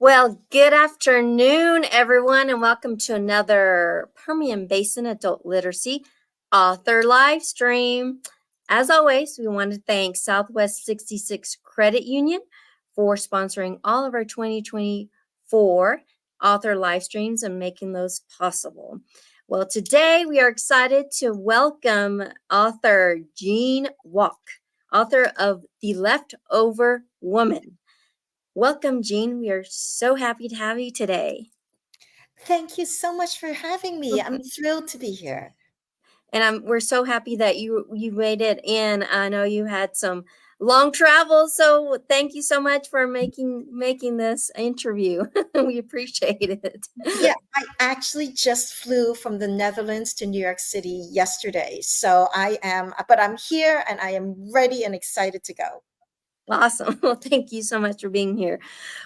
Well, good afternoon, everyone, and welcome to another Permian Basin Adult Literacy author live stream. As always, we want to thank Southwest 66 Credit Union for sponsoring all of our 2024 author live streams and making those possible. Well, today we are excited to welcome author Jean Kwok, author of The Leftover Woman. Welcome, Jean. We are so happy to have you today. Thank you so much for having me. I'm thrilled to be here. And we're so happy that you made it in. I know you had some long travel, so thank you so much for making this interview. We appreciate it. Yeah, I actually just flew from the Netherlands to New York City yesterday. But I'm here and I am ready and excited to go. Awesome. Well, thank you so much for being here.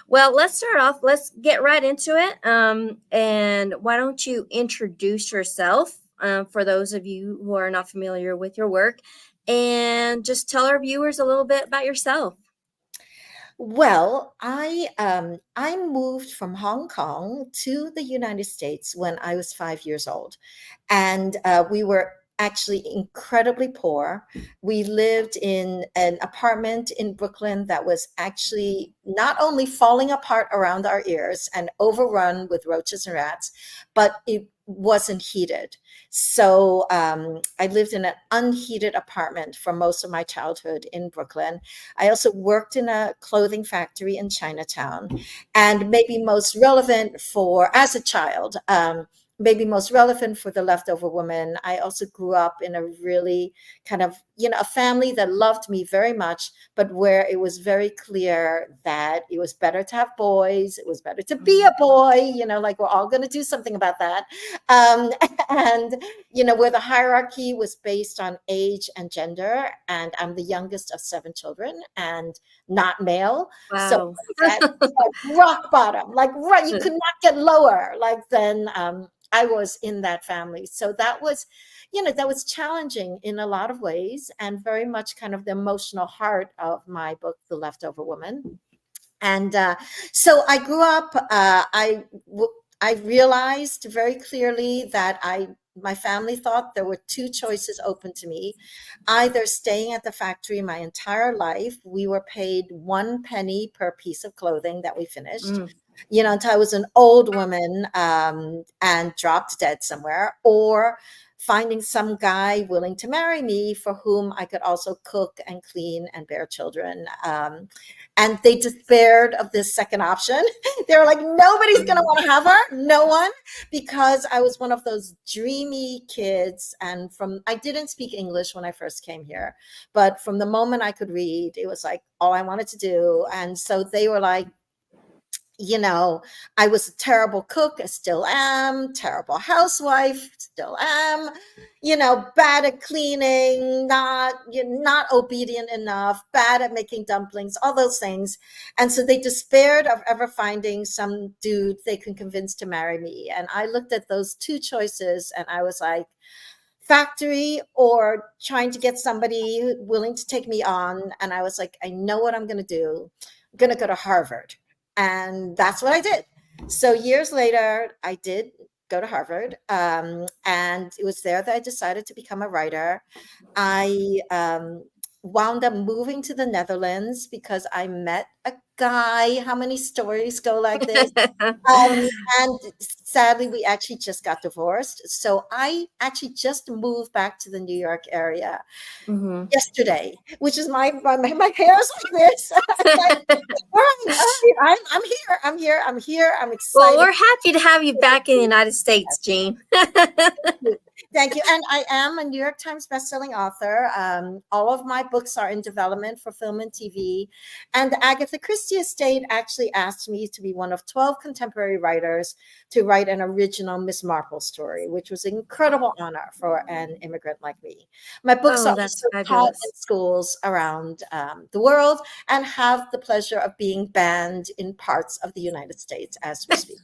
Well, let's start off. Let's get right into it. And why don't you introduce yourself for those of you who are not familiar with your work, and just tell our viewers a little bit about yourself. Well, I moved from Hong Kong to the United States when I was 5 years old, and we were actually incredibly poor. We lived in an apartment in Brooklyn that was actually not only falling apart around our ears and overrun with roaches and rats, but it wasn't heated. So I lived in an unheated apartment for most of my childhood in Brooklyn. I also worked in a clothing factory in Chinatown. And maybe most relevant for, as a child, maybe most relevant for The Leftover Woman, I also grew up in a really kind of, a family that loved me very much, but where it was very clear that it was better to have boys. It was better to be a boy, like we're all going to do something about that. Um, and, where the hierarchy was based on age and gender. And I'm the youngest of 7 children and not male. So Wow. that like rock bottom, like right, you could not get lower like than I was in that family. So that was challenging in a lot of ways and very much kind of the emotional heart of my book, The Leftover Woman. And so I grew up, I realized very clearly that my family thought there were two choices open to me: either staying at the factory my entire life. We were paid 1 penny per piece of clothing that we finished, until I was an old woman and dropped dead somewhere, or finding some guy willing to marry me for whom I could also cook and clean and bear children. And they despaired of this second option. They were like, nobody's going to want to have her. No one, because I was one of those dreamy kids. And I didn't speak English when I first came here, but from the moment I could read, it was like all I wanted to do. And so they were like, I was a terrible cook, I still am, terrible housewife, still am, bad at cleaning, not obedient enough, bad at making dumplings, all those things. And so they despaired of ever finding some dude they can convince to marry me. And I looked at those two choices and I was like, factory or trying to get somebody willing to take me on. And I was like, I know what I'm going to do. I'm going to go to Harvard. And that's what I did. So years later, I did go to Harvard. And it was there that I decided to become a writer. I wound up moving to the Netherlands because I met a guy. How many stories go like this? And sadly, we actually just got divorced. So I actually just moved back to the New York area yesterday, which is my hair's like this. I'm here. I'm excited. Well, we're happy to have you back in the United States, Jean. Thank you. And I am a New York Times bestselling author. All of my books are in development for film and TV. And the Agatha Christie estate actually asked me to be one of 12 contemporary writers to write an original Miss Marple story, which was an incredible honor for an immigrant like me. My books are also taught in schools around the world and have the pleasure of being banned in parts of the United States as we speak.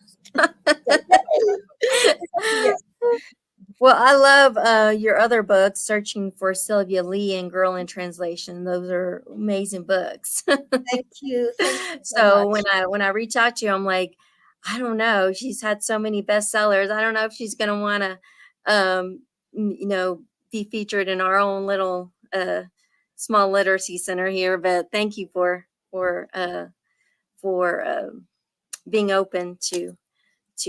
Well, I love your other books, Searching for Sylvia Lee and Girl in Translation. Those are amazing books. Thank you. Thank you so So much. when I reach out to you, I'm like, I don't know. She's had so many bestsellers. I don't know if she's gonna want to, you know, be featured in our own little small literacy center here. But thank you for being open to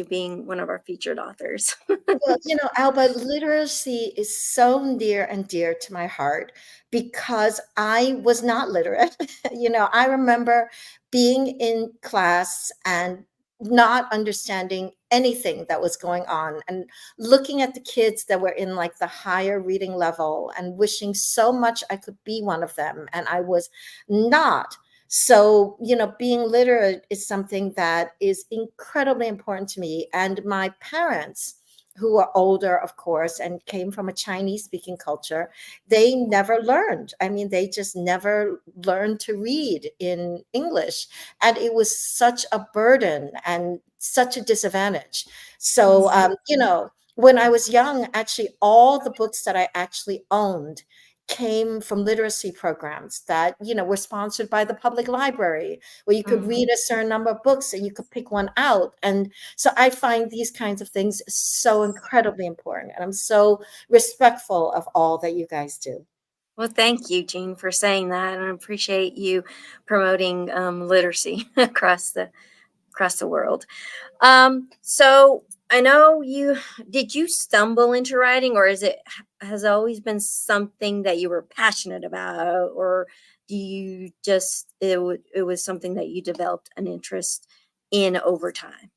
being one of our featured authors. Well, Alba, literacy is so near and dear to my heart because I was not literate. I remember being in class and not understanding anything that was going on and looking at the kids that were in like the higher reading level and wishing so much I could be one of them. And I was not. So, being literate is something that is incredibly important to me. And my parents, who are older, of course, and came from a Chinese speaking culture, they never learned. I mean, they just never learned to read in English. And it was such a burden and such a disadvantage. So, Mhm. when I was young, actually, all the books that I actually owned came from literacy programs that were sponsored by the public library, where you could read Mhm. a certain number of books and you could pick one out. And so I find these kinds of things so incredibly important, and I'm so respectful of all that you guys do. Well, thank you, Jean, for saying that, and I appreciate you promoting literacy across the world. So I know you did you stumble into writing, or is it has always been something that you were passionate about, or do you just it was something that you developed an interest in over time?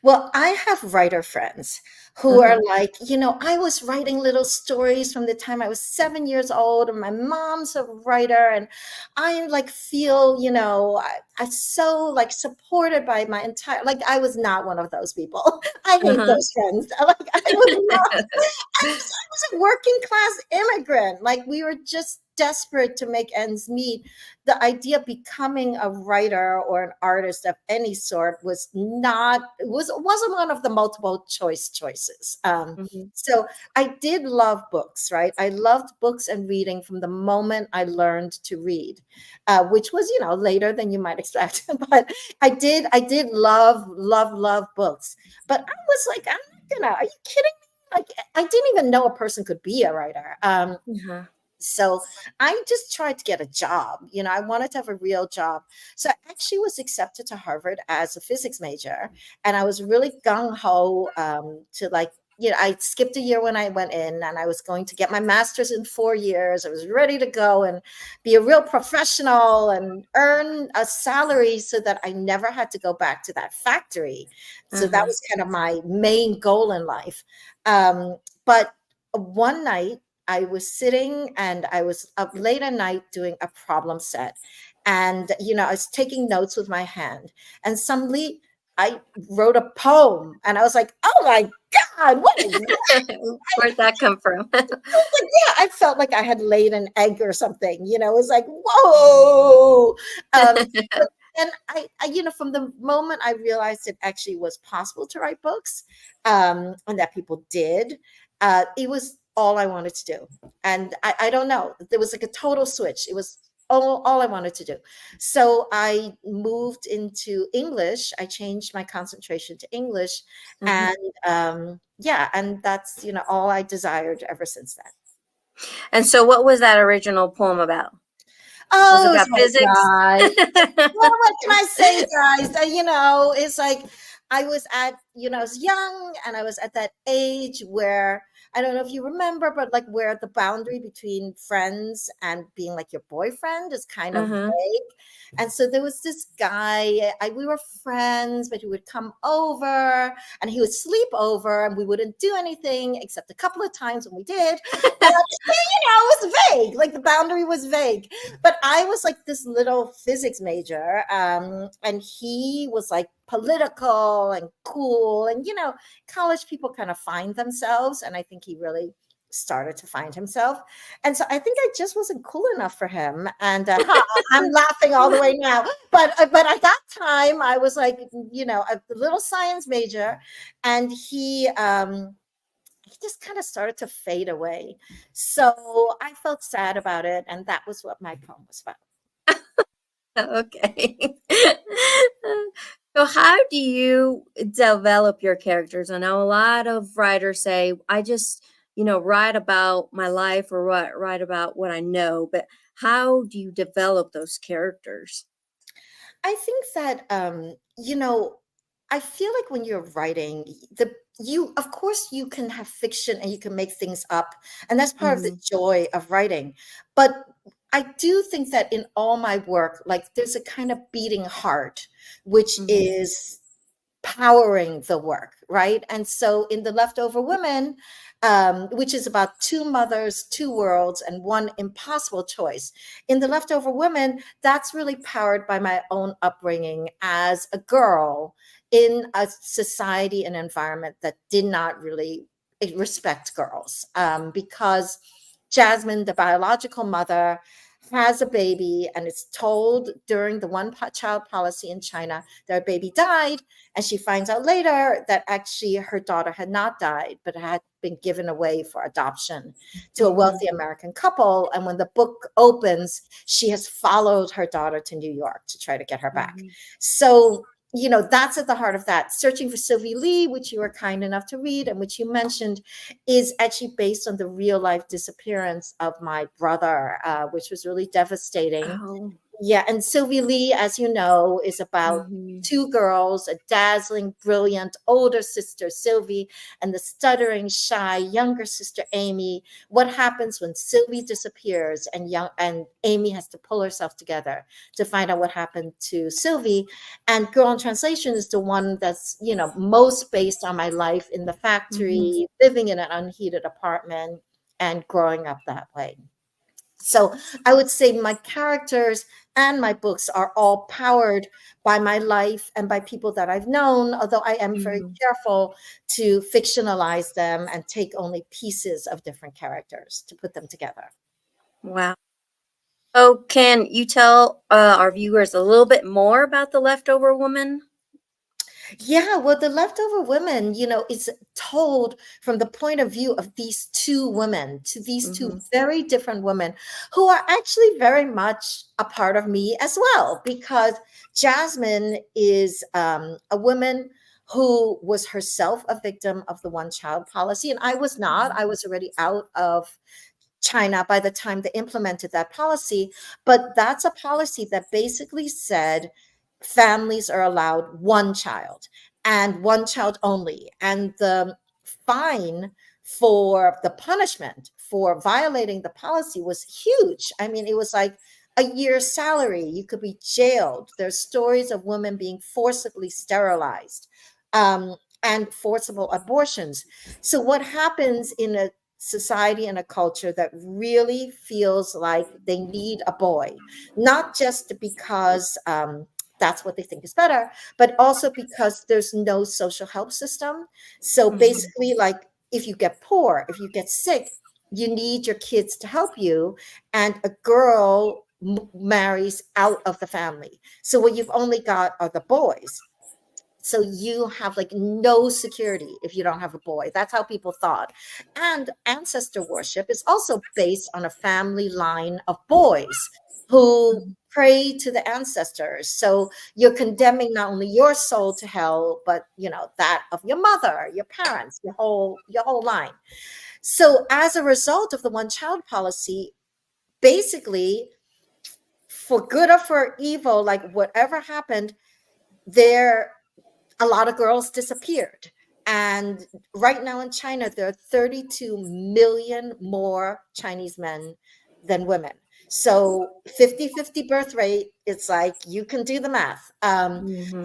Well, I have writer friends who are Uh-huh. like, I was writing little stories from the time I was 7 years old, and my mom's a writer, and I like feel, I so like supported by my entire, like I was not one of those people. I hate Uh-huh. those friends. Like I was not. I was a working class immigrant. Like we were just desperate to make ends meet. The idea of becoming a writer or an artist of any sort was not wasn't one of the multiple choices. Mhm. So I did love books, right? I loved books and reading from the moment I learned to read, which was later than you might expect. But I did love books. But I was like, I'm not gonna. Are you kidding? Like I didn't even know a person could be a writer. Uh-huh. So I just tried to get a job. I wanted to have a real job. So I actually was accepted to Harvard as a physics major. And I was really gung ho to like, I skipped a year when I went in, and I was going to get my master's in 4 years. I was ready to go and be a real professional and earn a salary so that I never had to go back to that factory. So that Uh-huh. was kind of my main goal in life. But one night, I was sitting and I was up late at night doing a problem set. And, I was taking notes with my hand. And suddenly I wrote a poem. And I was like, oh my God, what is that? Where'd that come from? Like, yeah, I felt like I had laid an egg or something. It was like, whoa. But and from the moment I realized it actually was possible to write books, and that people did, it was all I wanted to do. And I don't know, there was like a total switch. It was all I wanted to do. So I moved into English. I changed my concentration to English. Mhm. And yeah, and that's, all I desired ever since then. And so what was that original poem about? Was it Oh, about so physics? guys, well, what can I say, guys? It's like I was young, and I was at that age where I don't know if you remember, but like where the boundary between friends and being like your boyfriend is kind of Uh-huh. vague. And so there was this guy, we were friends, but he would come over and he would sleep over, and we wouldn't do anything except a couple of times when we did. But, it was vague, like the boundary was vague. But I was like this little physics major, and he was like political and cool. And college people kind of find themselves, and I think he really started to find himself. And so I think I just wasn't cool enough for him. And I'm laughing all the way now. But at that time, I was like, a little science major, and he just kind of started to fade away. So I felt sad about it, and that was what my poem was about. Okay. So, how do you develop your characters? I know a lot of writers say, I just, write about my life or write about what I know, but how do you develop those characters? I think that I feel like when you're writing, the you of course you can have fiction and you can make things up, and that's part of the Hmm. joy of writing. But I do think that in all my work, like there's a kind of beating heart, which Hmm. is powering the work, right? And so in The Leftover Women, which is about two mothers, two worlds, and one impossible choice, in The Leftover Women, that's really powered by my own upbringing as a girl in a society and environment that did not really respect girls, because Jasmine, the biological mother, has a baby, and it's told during the one child policy in China that her baby died, and she finds out later that actually her daughter had not died, but had been given away for adoption to a Hmm. wealthy American couple. And when the book opens, she has followed her daughter to New York to try to get her back. Hmm. So, that's at the heart of that. Searching for Sylvie Lee, which you were kind enough to read and which you mentioned, is actually based on the real life disappearance of my brother, which was really devastating. Oh. Yeah, and Sylvie Lee, as you know, is about Hmm. two girls, a dazzling, brilliant older sister, Sylvie, and the stuttering, shy younger sister, Amy. What happens when Sylvie disappears and Amy has to pull herself together to find out what happened to Sylvie? And Girl in Translation is the one that's, most based on my life in the Hmm. factory, living in an unheated apartment and growing up that way. So I would say my characters and my books are all powered by my life and by people that I've known, although I am very Hmm. careful to fictionalize them and take only pieces of different characters to put them together. Wow. Oh, can you tell our viewers a little bit more about the leftover woman? Yeah, well, The Leftover Women, is told from the point of view of these two women, to these two Hmm. very different women who are actually very much a part of me as well, because Jasmine is a woman who was herself a victim of the one child policy. And I was not. I was already out of China by the time they implemented that policy. But that's a policy that basically said families are allowed one child and one child only. And the fine for the punishment for violating the policy was huge. I mean, it was like a year's salary. You could be jailed. There's stories of women being forcibly sterilized, and forcible abortions. So, what happens in a society and a culture that really feels like they need a boy, not just because that's what they think is better, but also because there's no social help system. So Hmm. basically, like if you get poor, if you get sick, you need your kids to help you, and a girl marries out of the family. So what you've only got are the boys, so you have like no security if you don't have a boy. That's how people thought. And ancestor worship is also based on a family line of boys who pray to the ancestors. So you're condemning not only your soul to hell, but that of your mother, your parents, your whole line. So as a result of the one child policy, basically, for good or for evil, like whatever happened, there a lot of girls disappeared. And right now in China, there are 32 million more Chinese men than women. So 50-50 birth rate, it's like you can do the math. Hmm.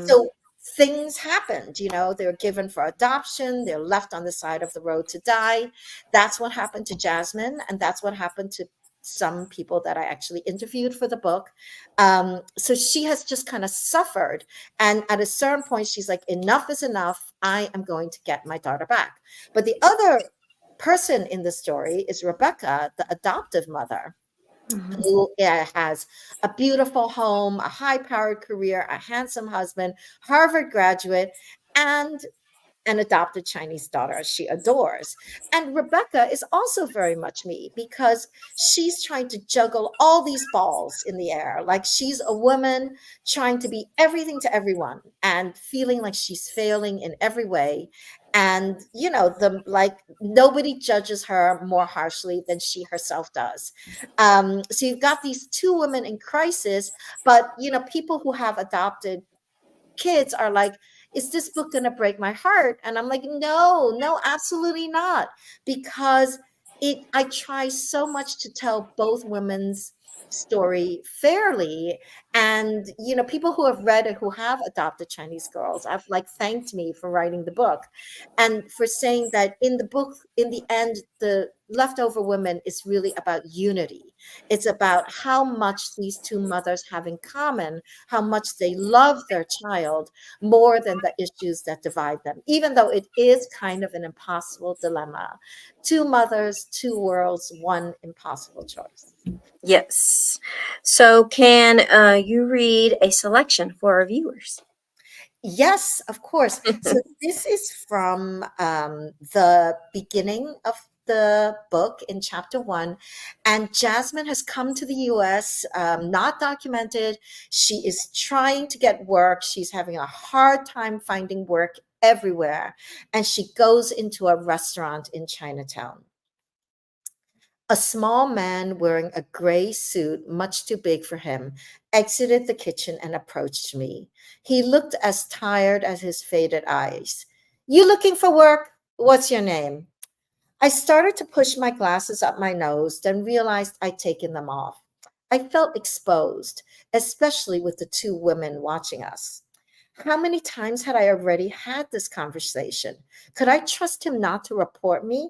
So things happened, they're given for adoption, they're left on the side of the road to die. That's what happened to Jasmine, and that's what happened to some people that I actually interviewed for the book. So she has just kind of suffered, and at a certain point, she's like, enough is enough. I am going to get my daughter back. But the other person in the story is Rebecca, the adoptive mother, Hmm. who has a beautiful home, a high powered career, a handsome husband, Harvard graduate. And an adopted Chinese daughter she adores. And Rebecca is also very much me because she's trying to juggle all these balls in the air. Like she's a woman trying to be everything to everyone and feeling like she's failing in every way. And the like nobody judges her more harshly than she herself does. So you've got these two women in crisis, but people who have adopted kids are like, is this book going to break my heart? And I'm like, no, no, absolutely not. Because I try so much to tell both women's story fairly. And people who have read it, who have adopted Chinese girls, have like thanked me for writing the book and for saying that in the book, in the end, the leftover women is really about unity. It's about how much these two mothers have in common, how much they love their child more than the issues that divide them, even though it is kind of an impossible dilemma. Two mothers, two worlds, one impossible choice. Yes. So, can you read a selection for our viewers? Yes, of course. So this is from the beginning of the book in chapter 1. And Jasmine has come to the US, not documented. She is trying to get work. She's having a hard time finding work everywhere. And she goes into a restaurant in Chinatown. A small man wearing a gray suit, much too big for him, exited the kitchen and approached me. He looked as tired as his faded eyes. You looking for work? What's your name? I started to push my glasses up my nose, then realized I'd taken them off. I felt exposed, especially with the two women watching us. How many times had I already had this conversation? Could I trust him not to report me?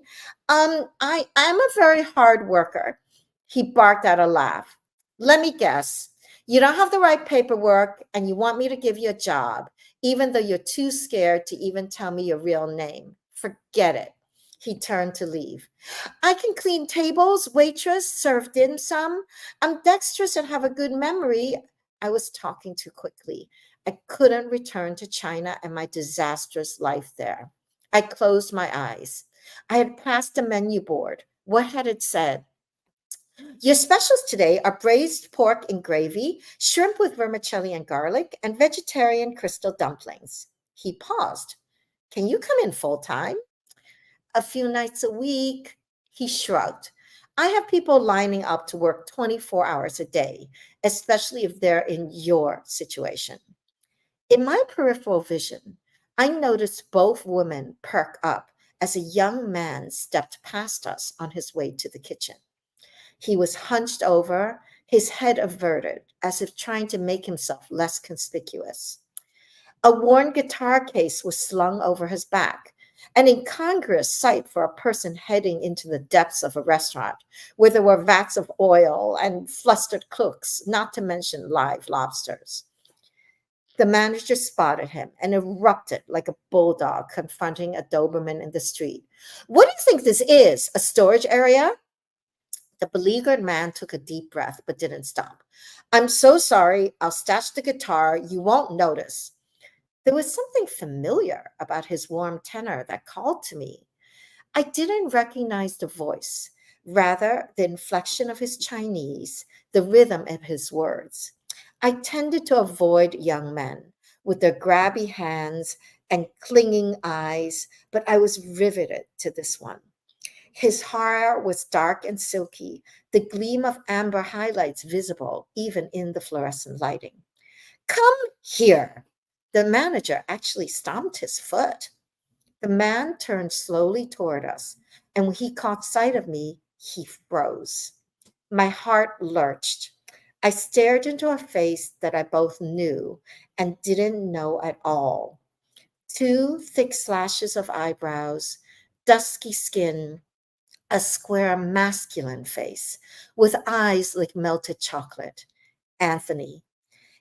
I'm a very hard worker. He barked out a laugh. Let me guess. You don't have the right paperwork and you want me to give you a job, even though you're too scared to even tell me your real name. Forget it. He turned to leave. I can clean tables, waitress, serve dim sum. I'm dexterous and have a good memory. I was talking too quickly. I couldn't return to China and my disastrous life there. I closed my eyes. I had passed the menu board. What had it said? Your specials today are braised pork in gravy, shrimp with vermicelli and garlic, and vegetarian crystal dumplings. He paused. Can you come in full time? A few nights a week? He shrugged. I have people lining up to work 24 hours a day, especially if they're in your situation. In my peripheral vision, I noticed both women perk up as a young man stepped past us on his way to the kitchen. He was hunched over, his head averted, as if trying to make himself less conspicuous. A worn guitar case was slung over his back, an incongruous sight for a person heading into the depths of a restaurant where there were vats of oil and flustered cooks, not to mention live lobsters. The manager spotted him and erupted like a bulldog confronting a Doberman in the street. What do you think this is? A storage area? The beleaguered man took a deep breath but didn't stop. I'm so sorry. I'll stash the guitar. You won't notice. There was something familiar about his warm tenor that called to me. I didn't recognize the voice, rather, the inflection of his Chinese, the rhythm of his words. I tended to avoid young men with their grabby hands and clinging eyes, but I was riveted to this one. His hair was dark and silky, the gleam of amber highlights visible even in the fluorescent lighting. Come here. The manager actually stomped his foot. The man turned slowly toward us, and when he caught sight of me, he froze. My heart lurched. I stared into a face that I both knew and didn't know at all. Two thick slashes of eyebrows, dusky skin, a square masculine face with eyes like melted chocolate. Anthony.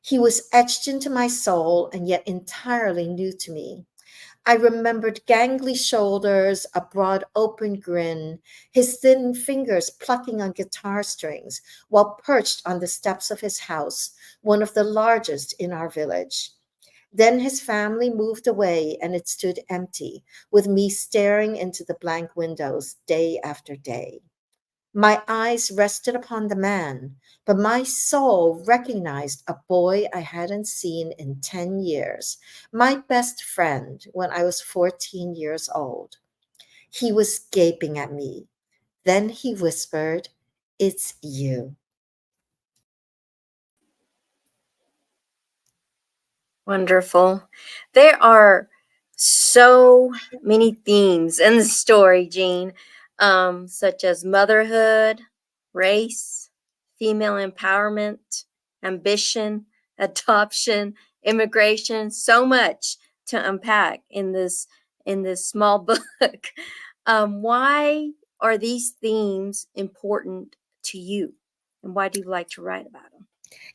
He was etched into my soul and yet entirely new to me. I remembered gangly shoulders, a broad open grin, his thin fingers plucking on guitar strings while perched on the steps of his house, one of the largest in our village. Then his family moved away and it stood empty, with me staring into the blank windows day after day. My eyes rested upon the man, but my soul recognized a boy I hadn't seen in 10 years, my best friend when I was 14 years old. He was gaping at me. Then he whispered, "It's you." Wonderful. There are so many themes in the story, Jean, such as motherhood, race, female empowerment, ambition, adoption, immigration. So much to unpack in this small book. Why are these themes important to you, and why do you like to write about them?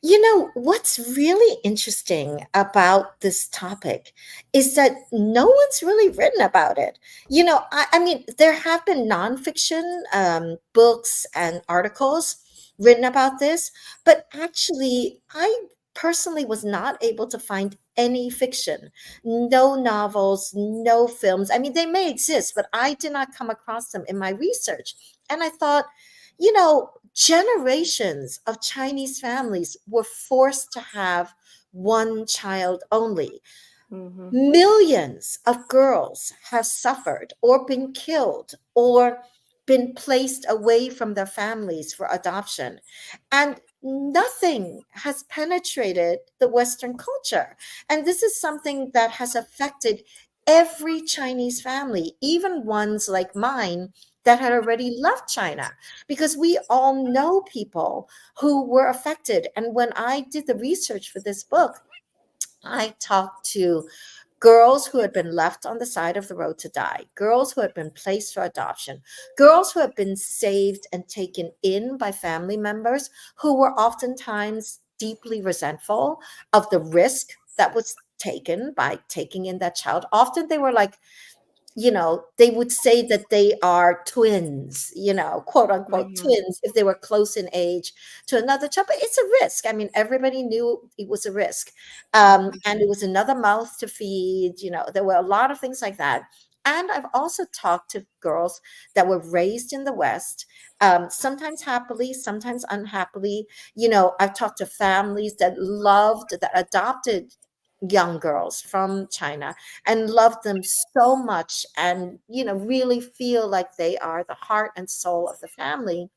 You know, what's really interesting about this topic is that no one's really written about it. I mean, there have been nonfiction books and articles written about this, but actually, I personally was not able to find any fiction, no novels, no films. I mean, they may exist, but I did not come across them in my research. And I thought, generations of Chinese families were forced to have one child only. Mm-hmm. Millions of girls have suffered or been killed or been placed away from their families for adoption. And nothing has penetrated the Western culture. And this is something that has affected every Chinese family, even ones like mine that had already left China, because we all know people who were affected. And when I did the research for this book, I talked to girls who had been left on the side of the road to die, girls who had been placed for adoption, girls who had been saved and taken in by family members who were oftentimes deeply resentful of the risk that was taken by taking in that child. Often they were like, they would say that they are twins, quote unquote Mm-hmm. twins, if they were close in age to another child. But it's a risk. I mean, everybody knew it was a risk. And it was another mouth to feed. There were a lot of things like that. And I've also talked to girls that were raised in the West, sometimes happily, sometimes unhappily. I've talked to families that adopted young girls from China and love them so much, and really feel like they are the heart and soul of the family.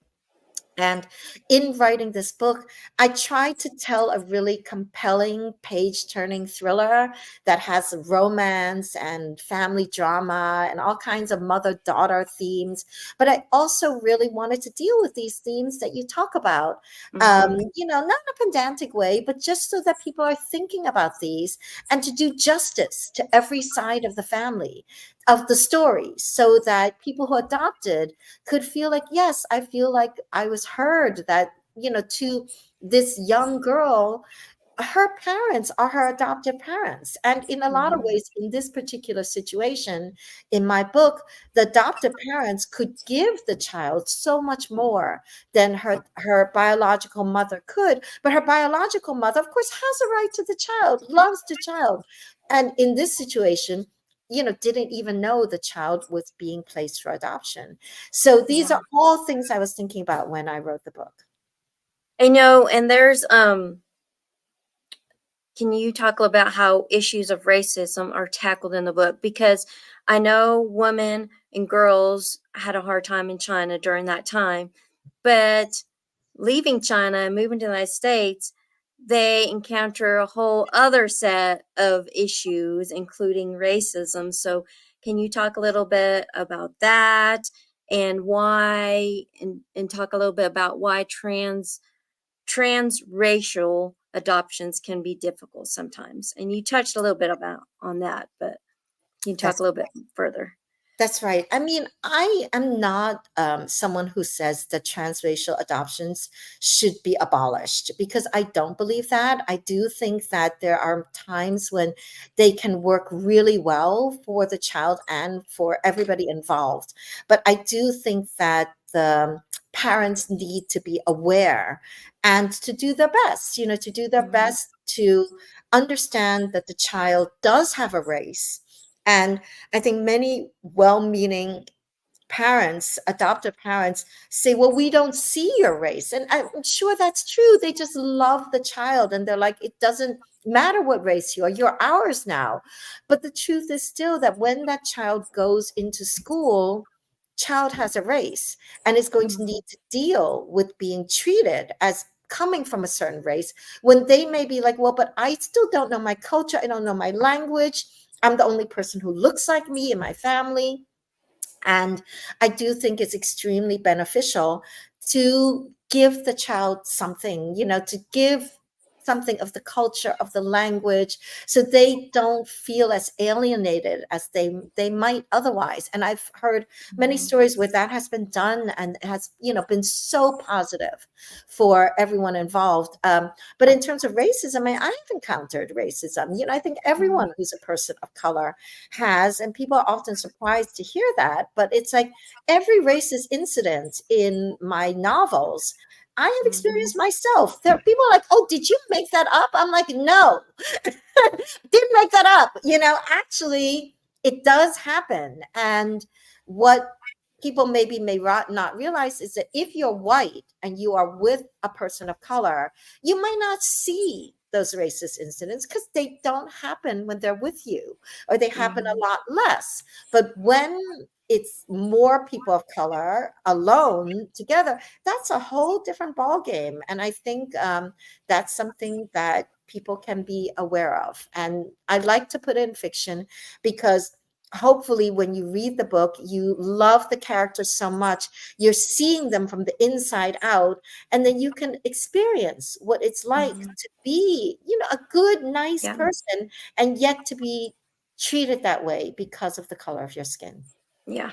And in writing this book, I tried to tell a really compelling page turning thriller that has romance and family drama and all kinds of mother daughter themes. But I also really wanted to deal with these themes that you talk about, Mm-hmm. not in a pedantic way, but just so that people are thinking about these and to do justice to every side of the family, of the story, so that people who adopted could feel like, yes, I feel like I was heard, that, to this young girl, her parents are her adoptive parents. And in a lot of Mm-hmm. ways, in this particular situation, in my book, the adoptive parents could give the child so much more than her biological mother could. But her biological mother, of course, has a right to the child, loves the child. And in this situation, didn't even know the child was being placed for adoption. So these Yeah. are all things I was thinking about when I wrote the book. I know, and there's can you talk about how issues of racism are tackled in the book? Because I know women and girls had a hard time in China during that time, but leaving China and moving to the United States, they encounter a whole other set of issues, including racism. So, can you talk a little bit about that and why, and talk a little bit about why transracial adoptions can be difficult sometimes? And you touched a little bit about on that, but can you talk That's a little bit further? That's right. I mean, I am not someone who says that transracial adoptions should be abolished, because I don't believe that. I do think that there are times when they can work really well for the child and for everybody involved. But I do think that the parents need to be aware and to do their best, to do their Mhm. best to understand that the child does have a race. And I think many well-meaning parents, adoptive parents, say, well, we don't see your race. And I'm sure that's true. They just love the child and they're like, it doesn't matter what race you are, you're ours now. But the truth is still that when that child goes into school, child has a race and is going to Mhm. need to deal with being treated as coming from a certain race when they may be like, well, but I still don't know my culture, I don't know my language, I'm the only person who looks like me in my family. And I do think it's extremely beneficial to give the child something, to give something of the culture, of the language, so they don't feel as alienated as they might otherwise. And I've heard many Mhm. stories where that has been done and has, been so positive for everyone involved. But in terms of racism, I mean, I've encountered racism. I think everyone Mhm. who's a person of color has, and people are often surprised to hear that, but it's like every racist incident in my novels I have Mhm. experienced myself. There are people like, oh, did you make that up? I'm like, no, didn't make that up. Actually, it does happen. And what people maybe not realize is that if you're white and you are with a person of color, you might not see those racist incidents because they don't happen when they're with you, or they happen a Mhm. lot less. But when it's more people of color alone together, that's a whole different ball game. And I think that's something that people can be aware of. And I like to put in fiction because hopefully when you read the book, you love the characters so much, you're seeing them from the inside out, and then you can experience what it's like Mhm. to be, a good, nice Yeah. person, and yet to be treated that way because of the color of your skin. Yeah.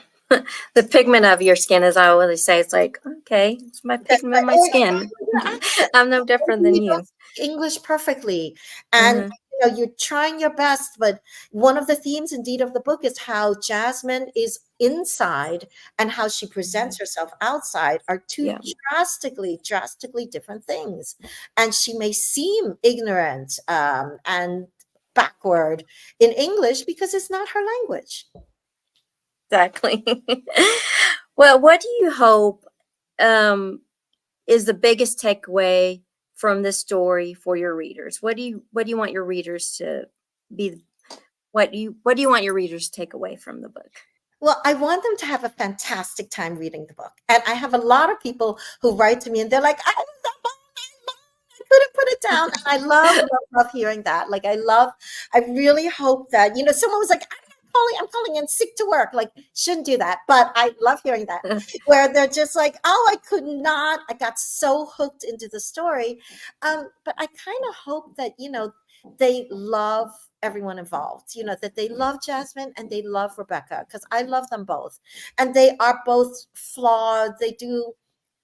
The pigment of your skin, as I always say, it's like, okay, it's my That's pigment right. of my Or skin. your accent. I'm no different than You you. don't speak English perfectly, and Hmm. you're trying your best. But one of the themes, indeed, of the book is how Jasmine is inside and how she presents herself outside are two Yeah, drastically different things. And she may seem ignorant and backward in English because it's not her language. exactly. Well, what do you hope um, is the biggest takeaway from this story for your readers? What do you want your readers to be? What do you want your readers to take away from the book? Well, I want them to have a fantastic time reading the book. And I have a lot of people who write to me and they're like, I couldn't put it down. And I love hearing that. Like, I really hope that, someone was like, I'm calling in sick to work. Like, shouldn't do that. But I love hearing that, where they're just like, oh, I got so hooked into the story. But I kind of hope that, they love everyone involved, that they love Jasmine and they love Rebecca, because I love them both. And they are both flawed. They do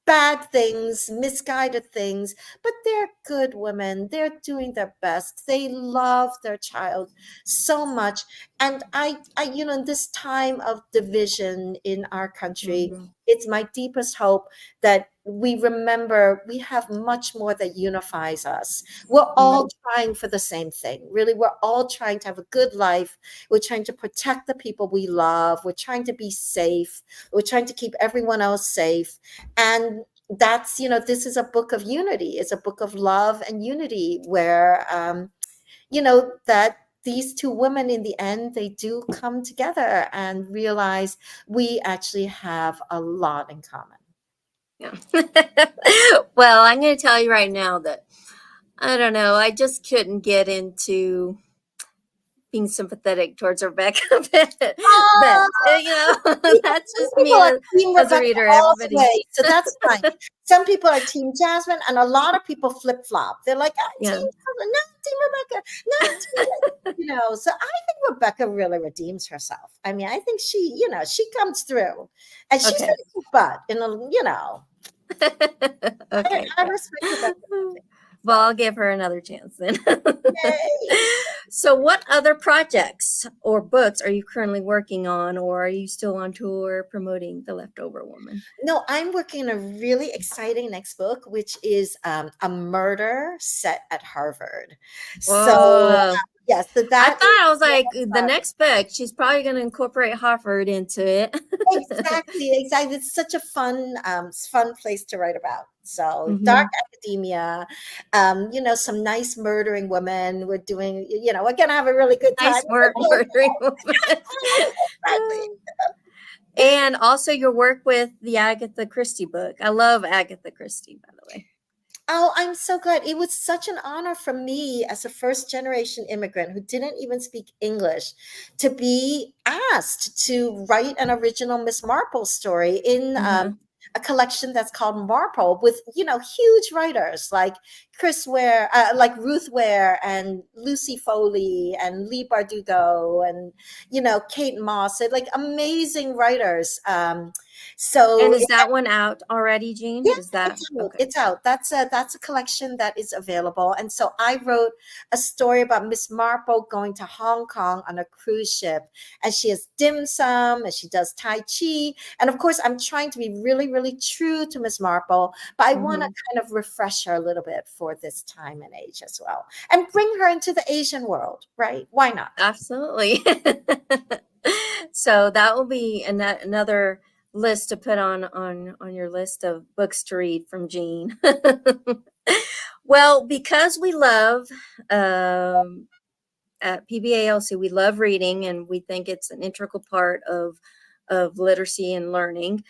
bad things, misguided things, but they're good women. They're doing their best. They love their child so much. And in this time of division in our country, Mhm. it's my deepest hope that we remember we have much more that unifies us. We're all Mhm. trying for the same thing. Really, we're all trying to have a good life. We're trying to protect the people we love. We're trying to be safe. We're trying to keep everyone else safe. And that's, this is a book of unity. It's a book of love and unity where that these two women in the end, they do come together and realize we actually have a lot in common. Yeah. Well, I'm going to tell you right now that I don't know. I just couldn't get into being sympathetic towards Rebecca, but Oh, that's some just me people are Team as a Rebecca reader. all the Everybody, way, so that's fine. Some people are Team Jasmine, and a lot of people flip flop. They're like, I'm yeah. Team Jasmine, no, Team Rebecca, no, So I think Rebecca really redeems herself. I mean, I think she comes through, and she's Okay. a cute butt. I Okay. respect Rebecca. Well, I'll give her another chance then. Yay! So, what other projects or books are you currently working on, or are you still on tour promoting The Leftover Woman? No, I'm working on a really exciting next book, which is a murder set at Harvard. So, Whoa. yes, so I that is thought I was really like, the fun. next book, she's probably going to incorporate Harvard into it. Exactly, exactly. It's such a fun place to write about. So dark Hmm. academia, some nice murdering women. We're doing, we're gonna have a really good time. Nice work, murdering woman. Exactly. And also your work with the Agatha Christie book. I love Agatha Christie, by the way. Oh, I'm so glad. It was such an honor for me as a first generation immigrant who didn't even speak English to be asked to write an original Miss Marple story in Uh-huh. a collection that's called Marple with, huge writers like like Ruth Ware and Lucy Foley and Lee Bardugo and, Kate Moss, like amazing writers. And So is that one out already, yeah, Jean? Is that it's out. okay? It's out. That's a collection that is available. And so I wrote a story about Miss Marple going to Hong Kong on a cruise ship, and she has dim sum, and she does Tai Chi. And of course, I'm trying to be really, really true to Miss Marple, but I want to Hmm. kind of refresh her a little bit for this time and age as well, and bring her into the Asian world, right? Why not? Absolutely. So that will be another list to put on your list of books to read from Jean. Well, because we love at PBALC, we love reading, and we think it's an integral part of literacy and learning.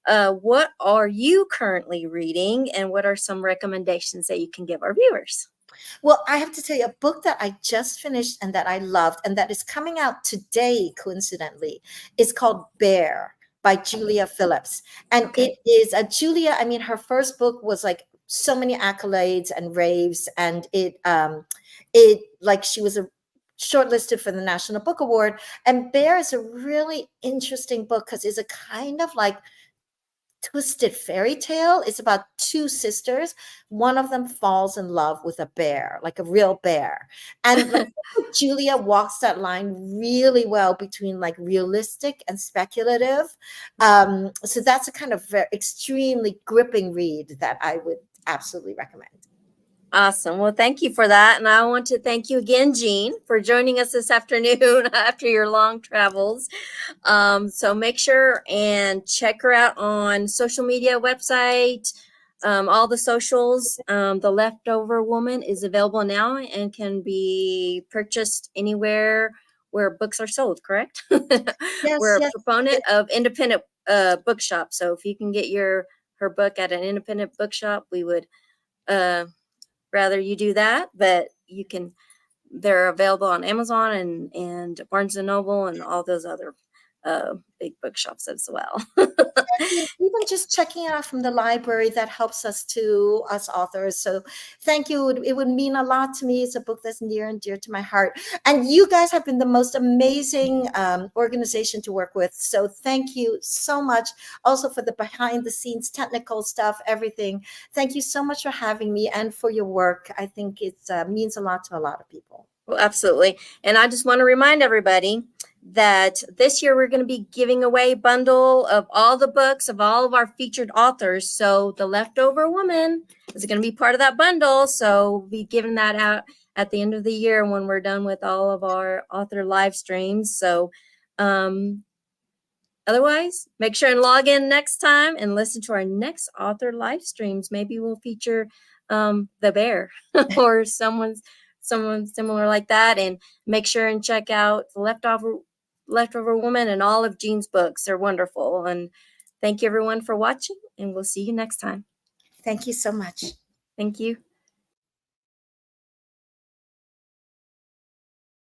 What are you currently reading, and what are some recommendations that you can give our viewers? Well, I have to tell you a book that I just finished and that I loved and that is coming out today, coincidentally, is called Bear by Julia Phillips. And Okay. it is Julia, I mean, her first book was like so many accolades and raves, and it like she was a shortlisted for the National Book Award. And Bear is a really interesting book because it's a kind of like twisted fairy tale. It's about two sisters. One of them falls in love with a bear, like a real bear. And like Julia walks that line really well between like realistic and speculative. So that's a kind of extremely gripping read that I would absolutely recommend. Awesome. Well, thank you for that. And I want to thank you again, Jean, for joining us this afternoon after your long travels. So make sure and check her out on social media website, all the socials. The Leftover Woman is available now and can be purchased anywhere where books are sold, correct? Yes, We're a yes. proponent of independent bookshops. So if you can get her book at an independent bookshop, we would uh, rather you do that, but you can, they're available on Amazon and Barnes and Noble and all those other big bookshops as well. Even just checking it out from the library, that helps us authors. So thank you. It would mean a lot to me. It's a book that's near and dear to my heart, and you guys have been the most amazing organization to work with. So thank you so much also for the behind the scenes technical stuff, everything. Thank you so much for having me and for your work. I think it means a lot to a lot of people. Well, absolutely. And I just want to remind everybody that this year we're going to be giving away a bundle of all the books of all of our featured authors. So The Leftover Woman is going to be part of that bundle. So we'll be giving that out at the end of the year when we're done with all of our author live streams. So um, otherwise, make sure and log in next time and listen to our next author live streams. Maybe we'll feature the bear or someone similar like that. And make sure and check out the Leftover Woman and all of Jean's books. They're wonderful. And thank you everyone for watching, and we'll see you next time. Thank you so much. Thank you.